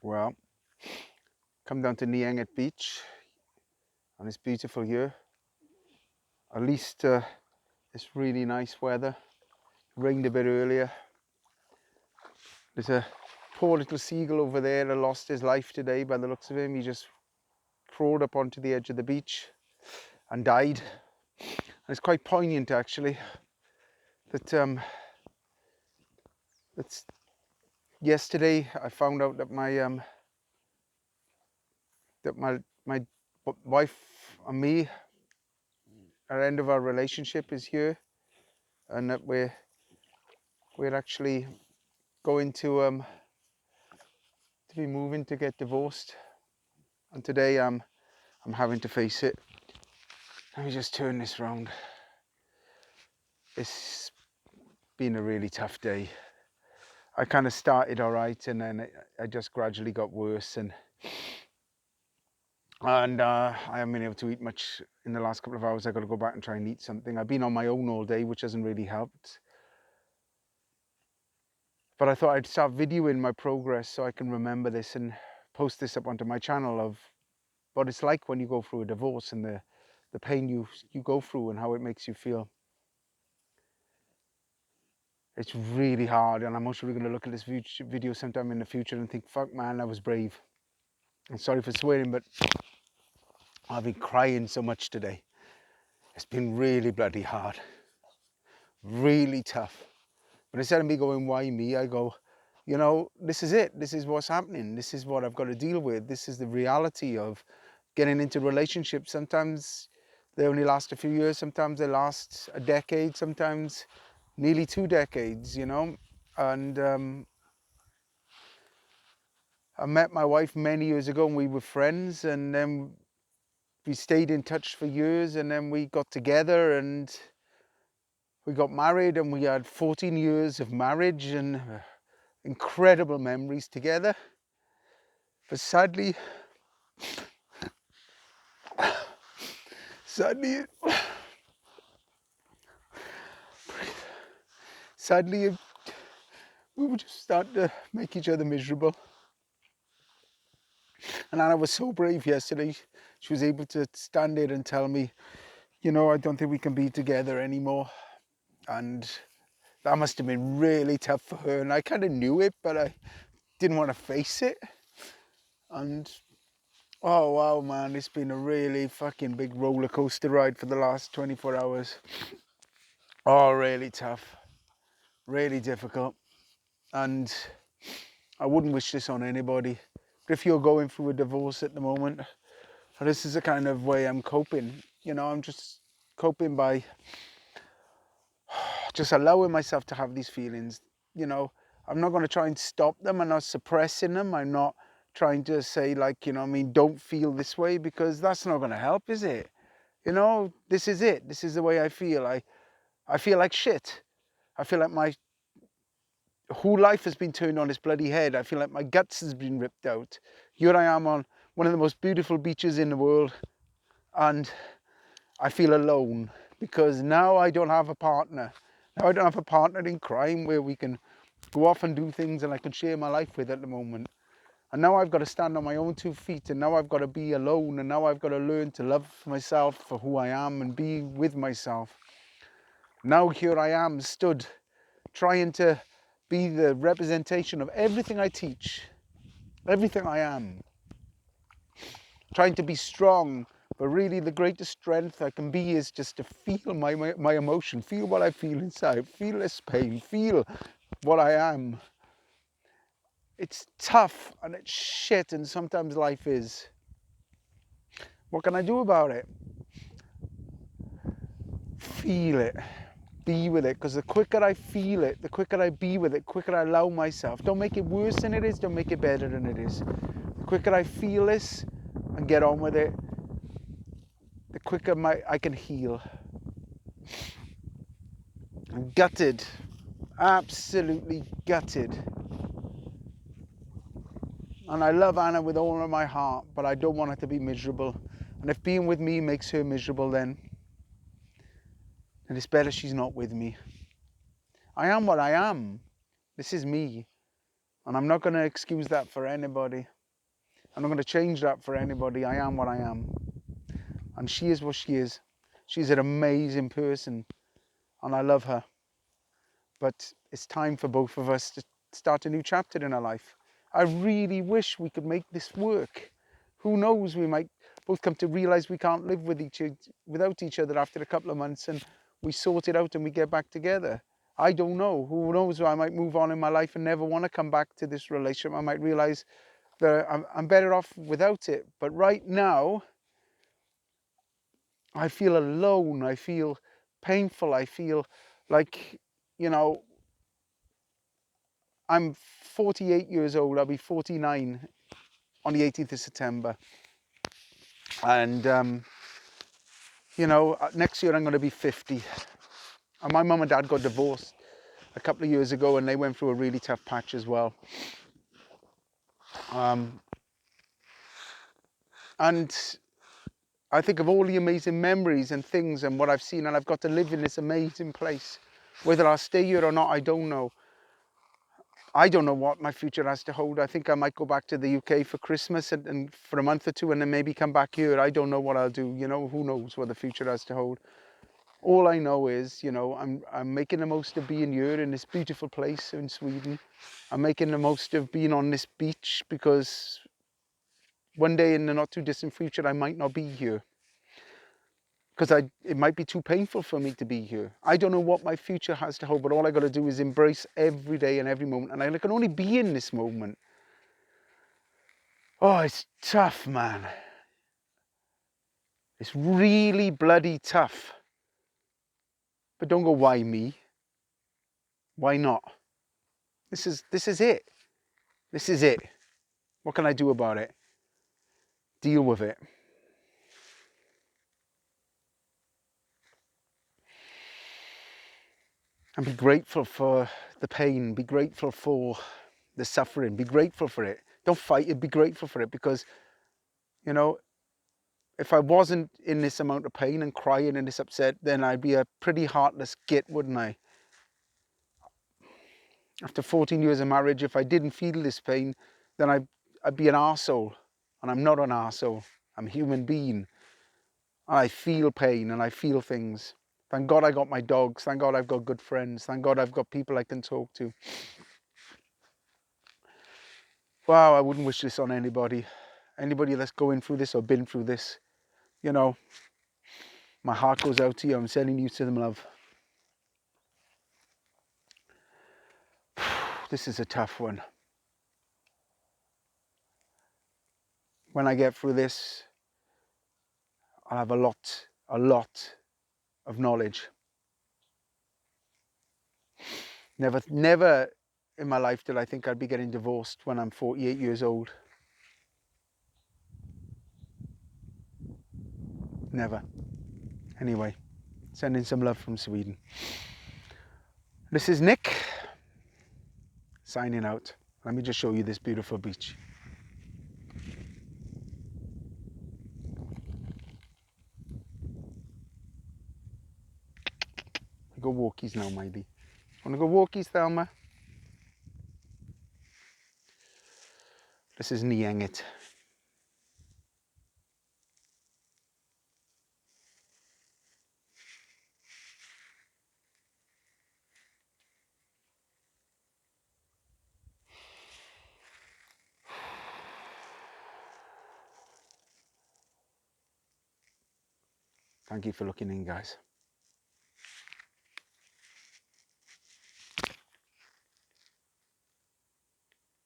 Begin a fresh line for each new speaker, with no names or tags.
Well, come down to Niengat Beach and it's beautiful here. At least it's really nice weather. It rained a bit earlier. There's a poor little seagull over there that lost his life today by the looks of him. He just crawled up onto the edge of the beach and died. And it's quite poignant actually that it's yesterday I found out that my wife and me, our end of our relationship is here, and that we're actually going to be moving to get divorced. And today I'm having to face it. Let me just turn this round. It's been a really tough day. I kind of started all right, and then I just gradually got worse, and I haven't been able to eat much in the last couple of hours. I've got to go back and try and eat something. I've been on my own all day, which hasn't really helped. But I thought I'd start videoing my progress so I can remember this and post this up onto my channel of what it's like when you go through a divorce and the pain you go through and how it makes you feel. It's really hard, and I'm also going to look at this video sometime in the future and think, fuck man, I was brave. I'm sorry for swearing, but I've been crying so much today. It's been really bloody hard. Really tough. But instead of me going, why me? I go, you know, this is it. This is what's happening. This is what I've got to deal with. This is the reality of getting into relationships. Sometimes they only last a few years. Sometimes they last a decade. Sometimes nearly 2 decades, you know. And I met my wife many years ago and we were friends, and then we stayed in touch for years, and then we got together and we got married, and we had 14 years of marriage and incredible memories together. But sadly we were just starting to make each other miserable. And Anna was so brave yesterday. She was able to stand there and tell me, you know, I don't think we can be together anymore. And that must have been really tough for her. And I kind of knew it, but I didn't want to face it. And oh wow, man, it's been a really fucking big roller coaster ride for the last 24 hours. Oh, really tough, really difficult. And I wouldn't wish this on anybody. But if you're going through a divorce at the moment, this is the kind of way I'm coping. You know, I'm just coping by just allowing myself to have these feelings. You know, I'm not going to try and stop them. I'm not suppressing them. I'm not trying to say, like, you know, I mean, don't feel this way, because that's not going to help, is it? You know, this is it. This is the way I feel. I feel like shit. I feel like my whole life has been turned on its bloody head. I feel like my guts has been ripped out. Here I am on one of the most beautiful beaches in the world, and I feel alone because now I don't have a partner. Now I don't have a partner in crime where we can go off and do things and I can share my life with at the moment. And now I've got to stand on my own 2 feet, and now I've got to be alone, and now I've got to learn to love myself for who I am and be with myself. Now here I am, stood, trying to be the representation of everything I teach, everything I am. Trying to be strong, but really the greatest strength I can be is just to feel my emotion, feel what I feel inside, feel this pain, feel what I am. It's tough and it's shit, and sometimes life is. What can I do about it? Feel it. Be with it, because the quicker I feel it, the quicker I be with it, the quicker I allow myself. Don't make it worse than it is, don't make it better than it is. The quicker I feel this and get on with it, the quicker I can heal. I'm gutted, absolutely gutted. And I love Anna with all of my heart, but I don't want her to be miserable. And if being with me makes her miserable, then it's better she's not with me. I am what I am. This is me. And I'm not going to excuse that for anybody. I'm not going to change that for anybody. I am what I am. And she is what she is. She's an amazing person. And I love her. But it's time for both of us to start a new chapter in our life. I really wish we could make this work. Who knows, we might both come to realize we can't live without each other after a couple of months, and we sort it out and we get back together. I don't know. Who knows? I might move on in my life and never want to come back to this relationship. I might realize that I'm better off without it. But right now, I feel alone. I feel painful. I feel like, you know, I'm 48 years old. I'll be 49 on the 18th of September. And, you know, next year I'm going to be 50. And my mum and dad got divorced a couple of years ago, and they went through a really tough patch as well. And I think of all the amazing memories and things and what I've seen, and I've got to live in this amazing place. Whether I'll stay here or not, I don't know. I don't know what my future has to hold. I think I might go back to the UK for Christmas and for a month or two, and then maybe come back here. I don't know what I'll do. You know, who knows what the future has to hold. All I know is, you know, I'm making the most of being here in this beautiful place in Sweden. I'm making the most of being on this beach, because one day in the not too distant future, I might not be here. Because it might be too painful for me to be here. I don't know what my future has to hold, but all I got to do is embrace every day and every moment. And I can only be in this moment. Oh, it's tough, man. It's really bloody tough. But don't go, why me? Why not? This is it. This is it. What can I do about it? Deal with it. And be grateful for the pain. Be grateful for the suffering. Be grateful for it. Don't fight it. Be grateful for it, because, you know, if I wasn't in this amount of pain and crying and this upset, then I'd be a pretty heartless git, wouldn't I? After 14 years of marriage, if I didn't feel this pain, then I'd be an arsehole. And I'm not an arsehole. I'm a human being. And I feel pain and I feel things. Thank God I got my dogs. Thank God I've got good friends. Thank God I've got people I can talk to. Wow, I wouldn't wish this on anybody. Anybody that's going through this or been through this, you know, my heart goes out to you. I'm sending you to them, love. This is a tough one. When I get through this, I'll have a lot of knowledge. Never in my life did I think I'd be getting divorced when I'm 48 years old. Never. Anyway, sending some love from Sweden. This is Nick, signing out. Let me just show you this beautiful beach. We go walkies now, maybe. Wanna go walkies, Thelma? This is Nyänget. Thank you for looking in, guys.